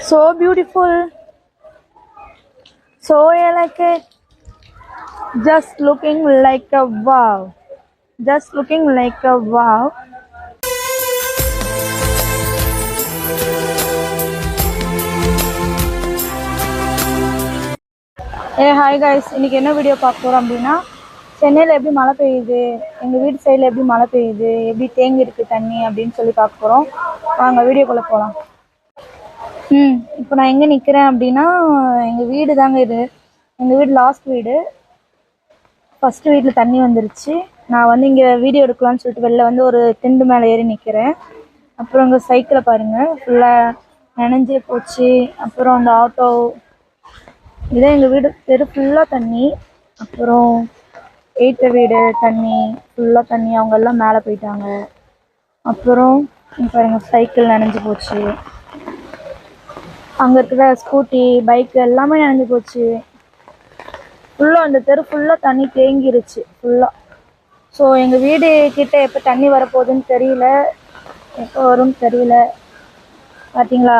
So beautiful, so elegant, just looking like a wow, just looking like a wow. Hey hi guys, இன்னைக்கு என்ன video பார்க்க போறோம் அப்படினா சென்னையில எப்படி மழை பெய்யுது, எங்க வீட்டு சைடுல எப்படி மழை பெய்யுது, எப்படி தேங்கி இருக்கு தண்ணி அப்படின்னு சொல்லி பார்க்க போறோம். வாங்க வீடியோக்குள்ள போலாம். இப்போ நான் எங்க நிக்கிறேன் அப்படினா எங்க வீடு தாங்க இது. எங்க வீடு லாஸ்ட் வீடு. ஃபர்ஸ்ட் வீட்ல தண்ணி வந்துருச்சு. நான் வந்து இங்க வீடியோ எடுக்கலாம்னு சொல்லிட்டு வெளில வந்து ஒரு திண்டு மேலே ஏறி நிக்கிறேன். அப்புறம் இங்க சைக்கிளை பாருங்க ஃபுல்லா நனைஞ்சே போச்சு. அப்புறம் அந்த ஆட்டோ, இதான் எங்கள் வீடு தெரு ஃபுல்லாக தண்ணி. அப்புறம் எய்த்த வீடு தண்ணி ஃபுல்லாக தண்ணி, அவங்க எல்லாம் மேலே போயிட்டாங்க. அப்புறம் பாருங்க சைக்கிள் நனைஞ்சு போச்சு. அங்கே இருக்கிற ஸ்கூட்டி பைக் எல்லாமே நனைஞ்சு போச்சு. ஃபுல்லாக அந்த தெரு ஃபுல்லாக தண்ணி தேங்கிருச்சு ஃபுல்லாக. ஸோ எங்கள் வீடு கிட்ட எப்போ தண்ணி வரப்போகுதுன்னு தெரியல, எப்போ வரும்னு தெரியல. பார்த்தீங்களா,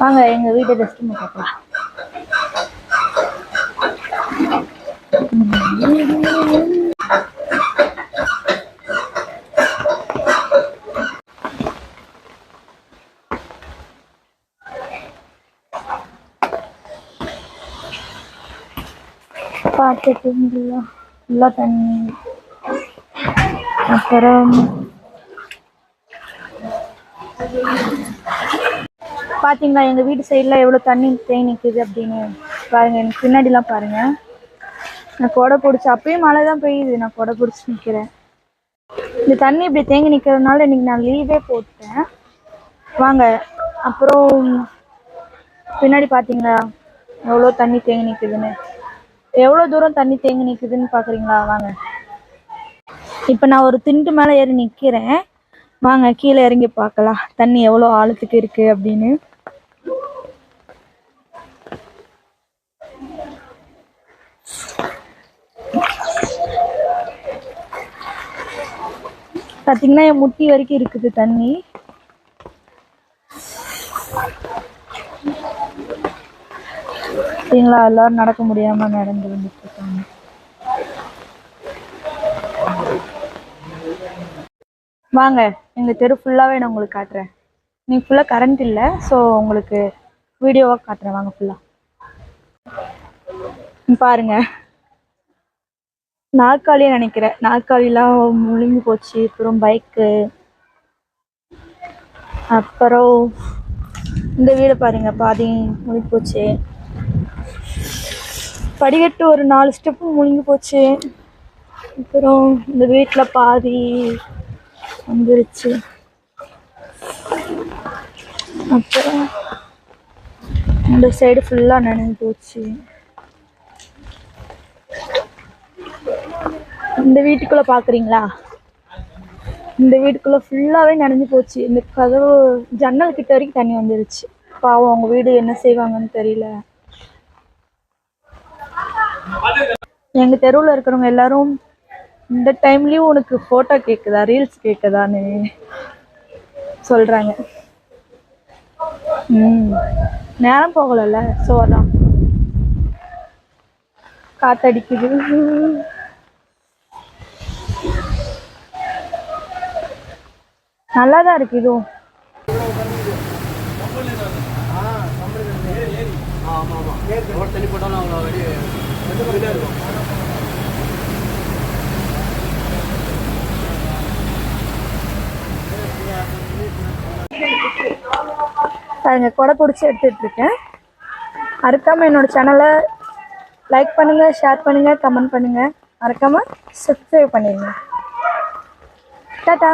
வாங்க எங்கள் வீடு ரெஸ்ட் ரூம் பார்க்கலாம். பார்த்துட்டீங்களா ஃபுல்லாக தண்ணி. அப்புறம் பார்த்தீங்களா எங்கள் வீட்டு சைடில் எவ்வளோ தண்ணி தேங்கி நிற்குது அப்படின்னு பாருங்கள். எனக்கு பின்னாடிலாம் பாருங்கள். நான் கொடை பிடிச்சி, அப்பயும் மழை தான் பெய்யுது, நான் கொடை பிடிச்சி நிற்கிறேன். இந்த தண்ணி இப்படி தேங்கி நிற்கிறதுனால இன்றைக்கி நான் லீவே போட்டேன். வாங்க. அப்புறம் பின்னாடி பார்த்தீங்களா எவ்வளோ தண்ணி தேங்கி நிற்குதுன்னு, எவ்வளோ தூரம் தண்ணி தேங்கி நிற்குதுன்னு பார்க்குறீங்களா? வாங்க. இப்போ நான் ஒரு திண்டு மேலே ஏறி நிற்கிறேன். வாங்க கீழே இறங்கி பார்க்கலாம் தண்ணி எவ்வளோ ஆழத்துக்கு இருக்குது அப்படின்னு. பார்த்தீங்கன்னா என் முட்டி வரைக்கும் இருக்குது தண்ணி. பார்த்தீங்களா, எல்லாரும் நடக்க முடியாமல் நடந்து வந்துட்டு இருக்காங்க. வாங்க எங்கள் தெரு ஃபுல்லாகவே நான் உங்களுக்கு காட்டுறேன். நீங்கள் ஃபுல்லாக கரண்ட் இல்லை, ஸோ உங்களுக்கு வீடியோவாக காட்டுறேன். வாங்க ஃபுல்லாக பாருங்க. நாற்காலியே நினைக்கிறேன், நாற்காலிலாம் முழுங்கி போச்சு. அப்புறம் பைக்கு, அப்புறம் இந்த வீடு பாருங்க பாதி முழுங்கி போச்சு. படிக்கட்டு ஒரு 4 ஸ்டெப்பு முழுங்கி போச்சு. அப்புறம் இந்த வீட்டில் பாதி வந்துருச்சு. அப்புறம் இந்த சைடு ஃபுல்லாக நனைஞ்சு போச்சு. இந்த வீட்டுக்குள்ளே பார்க்குறீங்களா, இந்த வீட்டுக்குள்ளே ஃபுல்லாகவே நனைஞ்சு போச்சு. இந்த கதவு ஜன்னல் கிட்ட வரைக்கும் தண்ணி வந்துருச்சு. பாவம் அவங்க வீடு என்ன செய்வாங்கன்னு தெரியல. எங்கள் தெருவில் இருக்கிறவங்க எல்லாரும் இந்த டைம்லேயும் உனக்கு ஃபோட்டோ கேட்குதா, ரீல்ஸ் கேட்குதான்னு சொல்கிறாங்க. நேரம் போகலைல்ல, ஸோ அதான் காத்தடிக்குது. நல்லா தான் இருக்கு இதுவும். பாருங்க கொடை பிடிச்சி எடுத்துட்டு இருக்கேன். மறக்காம என்னோட சேனலை லைக் பண்ணுங்க, ஷேர் பண்ணுங்க, கமெண்ட் பண்ணுங்க. மறக்காம சப்ஸ்கிரைப் பண்ணிடுங்க. டாடா.